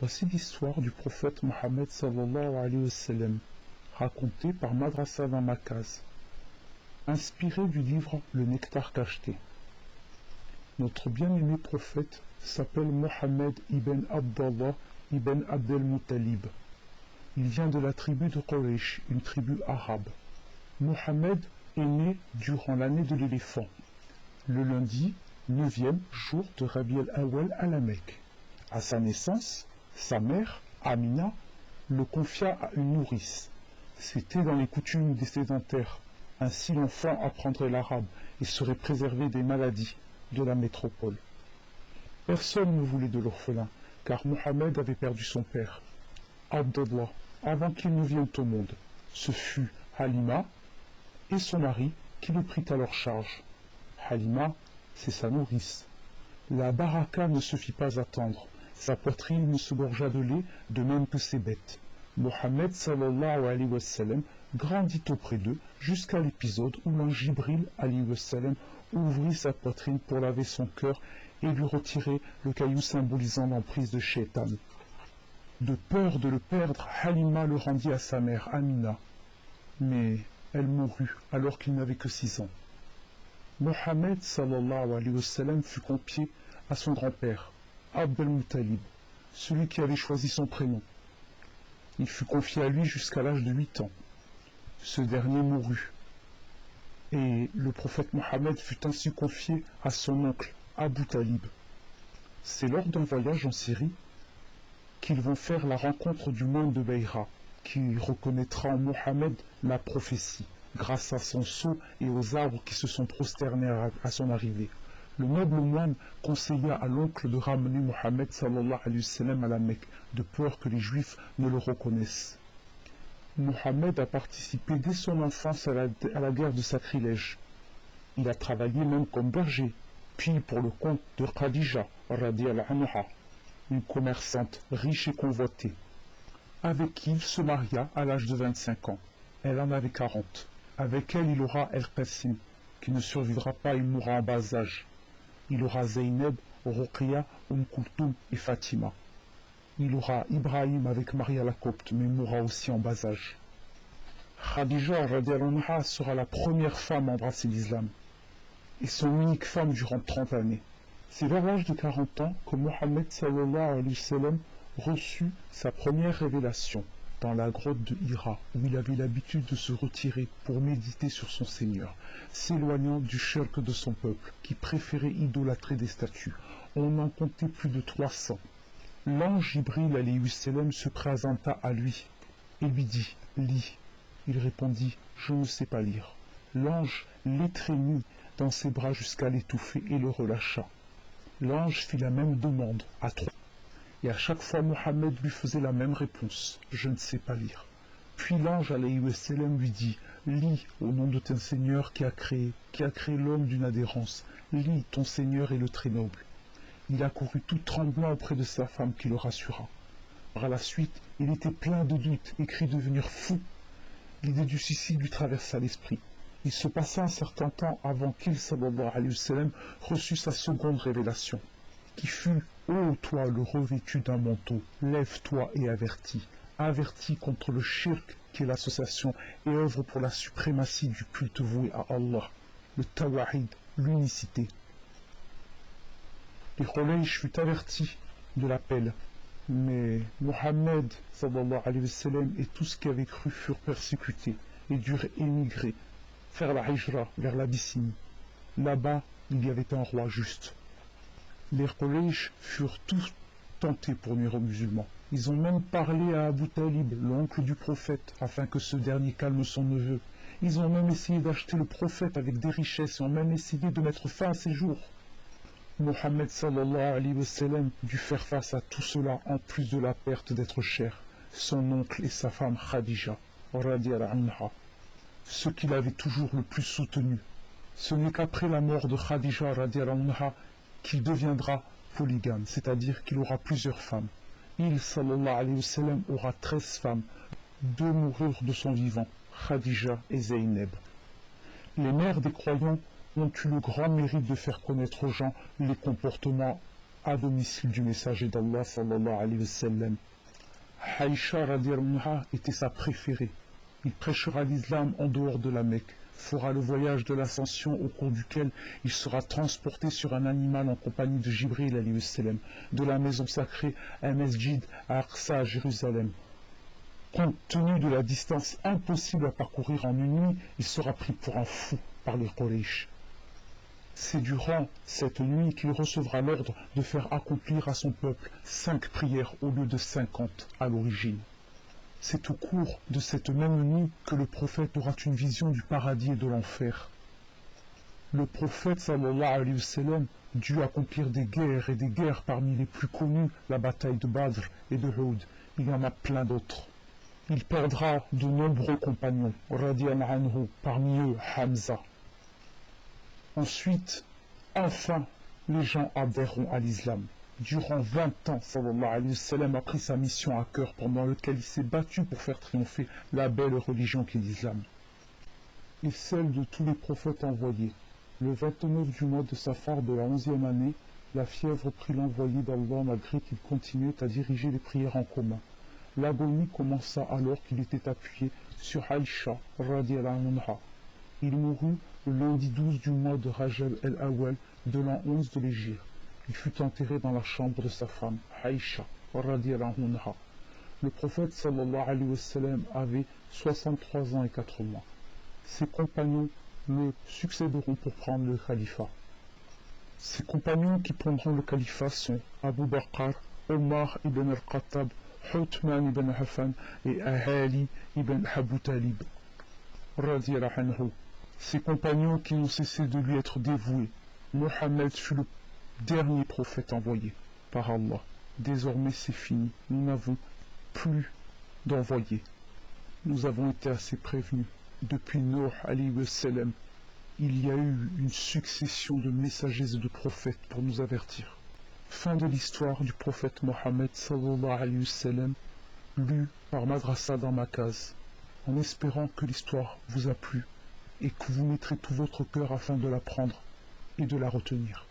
Voici l'histoire du prophète Mohammed sallallahu alayhi wa sallam, racontée par Madrasa Damakaz, inspiré du livre Le Nectar cacheté. Notre bien-aimé prophète s'appelle Mohammed ibn Abdallah ibn Abdel Muttalib. Il vient de la tribu de Quraysh, une tribu arabe. Mohammed est né durant l'année de l'éléphant, le lundi 9e jour de Rabi al-Awwal à la Mecque. À sa naissance, sa mère, Amina, le confia à une nourrice. C'était dans les coutumes des sédentaires. Ainsi l'enfant apprendrait l'arabe et serait préservé des maladies de la métropole. Personne ne voulait de l'orphelin, car Mohammed avait perdu son père, Abdallah, avant qu'il ne vienne au monde. Ce fut Halima et son mari qui le prit à leur charge. Halima, c'est sa nourrice. La baraka ne se fit pas attendre. Sa poitrine se gorgea de lait, de même que ses bêtes. Mohammed sallallahu alayhi wa sallam grandit auprès d'eux jusqu'à l'épisode où l'ange Jibril alayhi wa sallam ouvrit sa poitrine pour laver son cœur et lui retirer le caillou symbolisant l'emprise de Shaitan. De peur de le perdre, Halima le rendit à sa mère Amina, mais elle mourut alors qu'il n'avait que 6 ans. Mohammed sallallahu alayhi wa sallam fut confié à son grand-père, Abdel Muttalib, celui qui avait choisi son prénom. Il fut confié à lui jusqu'à l'âge de 8 ans. Ce dernier mourut, et le prophète Mohammed fut ainsi confié à son oncle, Abu Talib. C'est lors d'un voyage en Syrie qu'ils vont faire la rencontre du moine de Beira, qui reconnaîtra en Mohammed la prophétie, grâce à son sceau et aux arbres qui se sont prosternés à son arrivée. Le noble moine conseilla à l'oncle de ramener Mohammed sallallahu alayhi wa sallam à la Mecque, de peur que les Juifs ne le reconnaissent. Mohammed a participé dès son enfance à la guerre de sacrilège. Il a travaillé même comme berger, puis pour le compte de Khadija, radiyallahu anha, une commerçante riche et convoitée, avec qui il se maria à l'âge de 25 ans. Elle en avait 40. Avec elle, il aura El-Qasim, qui ne survivra pas et mourra en bas âge. Il aura Zeynep, Ruqayya, Kulthum et Fatima. Il aura Ibrahim avec Maria la Copte, mais mourra aussi en bas âge. Khadija radiyallahu anha sera la première femme à embrasser l'islam, et son unique femme durant 30 années. C'est vers l'âge de 40 ans que Mohammed sallallahu alayhi wa sallam reçut sa première révélation dans la grotte de Hira, où il avait l'habitude de se retirer pour méditer sur son Seigneur, s'éloignant du shirk de son peuple, qui préférait idolâtrer des statues. On en comptait plus de 300. L'ange Jibril alayhi wa sallam se présenta à lui et lui dit « Lis ». Il répondit « Je ne sais pas lire ». L'ange l'étreignit dans ses bras jusqu'à l'étouffer et le relâcha. L'ange fit la même demande à 3. Et à chaque fois, Mohammed lui faisait la même réponse, « Je ne sais pas lire ». Puis l'ange alayhi wa sallam lui dit, « Lis au nom de ton Seigneur qui a créé l'homme d'une adhérence. Lis, ton Seigneur est le très noble. » Il accourut tout tremblant auprès de sa femme qui le rassura. Par la suite, il était plein de doutes et crut devenir fou. L'idée du suicide lui traversa l'esprit. Il se passa un certain temps avant qu'il, sallallahu alayhi wa sallam, reçut sa seconde révélation, qui fut « Ô toi le revêtu d'un manteau, lève-toi et avertis. Avertis contre le shirk qui est l'association et œuvre pour la suprématie du culte voué à Allah, le tawahid, l'unicité. » Les Quraysh fut avertis de l'appel, mais Mohammed sallallahu alayhi wa sallam et tout ce qui avait cru furent persécutés et durent émigrer, faire la hijra vers l'Abyssinie. Là-bas, il y avait un roi juste. Les Quraysh furent tous tentés pour nuire aux musulmans. Ils ont même parlé à Abu Talib, l'oncle du prophète, afin que ce dernier calme son neveu. Ils ont même essayé d'acheter le prophète avec des richesses et ont même essayé de mettre fin à ses jours. Mohammed sallallahu alayhi wa sallam dut faire face à tout cela en plus de la perte d'être cher, son oncle et sa femme Khadija, radiyallahu anha, ce qu'il avait toujours le plus soutenu. Ce n'est qu'après la mort de Khadija radiyallahu anha qu'il deviendra polygame, c'est-à-dire qu'il aura plusieurs femmes. Il, sallallahu alayhi wa sallam, aura 13 femmes, 2 moururent de son vivant, Khadija et Zeynep. Les mères des croyants ont eu le grand mérite de faire connaître aux gens les comportements à domicile du messager d'Allah sallallahu alayhi wa sallam. Aïcha radiallahu anha était sa préférée. Il prêchera l'islam en dehors de la Mecque, fera le voyage de l'ascension au cours duquel il sera transporté sur un animal en compagnie de Jibril alayhi wa sallam, de la maison sacrée à Masjid à Aqsa à Jérusalem. Compte tenu de la distance impossible à parcourir en une nuit, il sera pris pour un fou par les Quraysh. C'est durant cette nuit qu'il recevra l'ordre de faire accomplir à son peuple 5 prières au lieu de 50 à l'origine. C'est au cours de cette même nuit que le prophète aura une vision du paradis et de l'enfer. Le prophète sallallahu alayhi wa sallam dut accomplir des guerres et des guerres, parmi les plus connues la bataille de Badr et de Uhud. Il y en a plein d'autres. Il perdra de nombreux compagnons, radiyallahu anhu, parmi eux Hamza. Ensuite, enfin, les gens adhéreront à l'islam. Durant 20 ans, sallallahu alayhi wa sallam a pris sa mission à cœur, pendant lequel il s'est battu pour faire triompher la belle religion qu'est l'islam. Et celle de tous les prophètes envoyés. Le 29 du mois de Safar de la 11e année, la fièvre prit l'envoyé d'Allah malgré qu'il continuait à diriger les prières en commun. L'agonie commença alors qu'il était appuyé sur Aïcha, radiyallahu anha. Il mourut le lundi 12 du mois de Rajab el-Awwal de l'an 11 de l'Hégire. Il fut enterré dans la chambre de sa femme, Aïcha, radiyallahu anha. Le prophète sallallahu alayhi wa sallam avait 63 ans et 4 mois. Ses compagnons le succéderont pour prendre le califat. Ses compagnons qui prendront le califat sont Abu Bakr, Omar ibn al-Khattab, Uthman ibn Affan et Ali ibn Abu Talib, radiyallahu anhu. Ses compagnons qui n'ont cessé de lui être dévoués. Mohammed fut le dernier prophète envoyé par Allah. Désormais c'est fini, nous n'avons plus d'envoyés. Nous avons été assez prévenus. Depuis Nuh alayhi wa sallam, il y a eu une succession de messagers et de prophètes pour nous avertir. Fin de l'histoire du prophète Mohammed sallallahu alayhi wa sallam, lu par Madrasa dans ma case, en espérant que l'histoire vous a plu et que vous mettrez tout votre cœur afin de l'apprendre et de la retenir.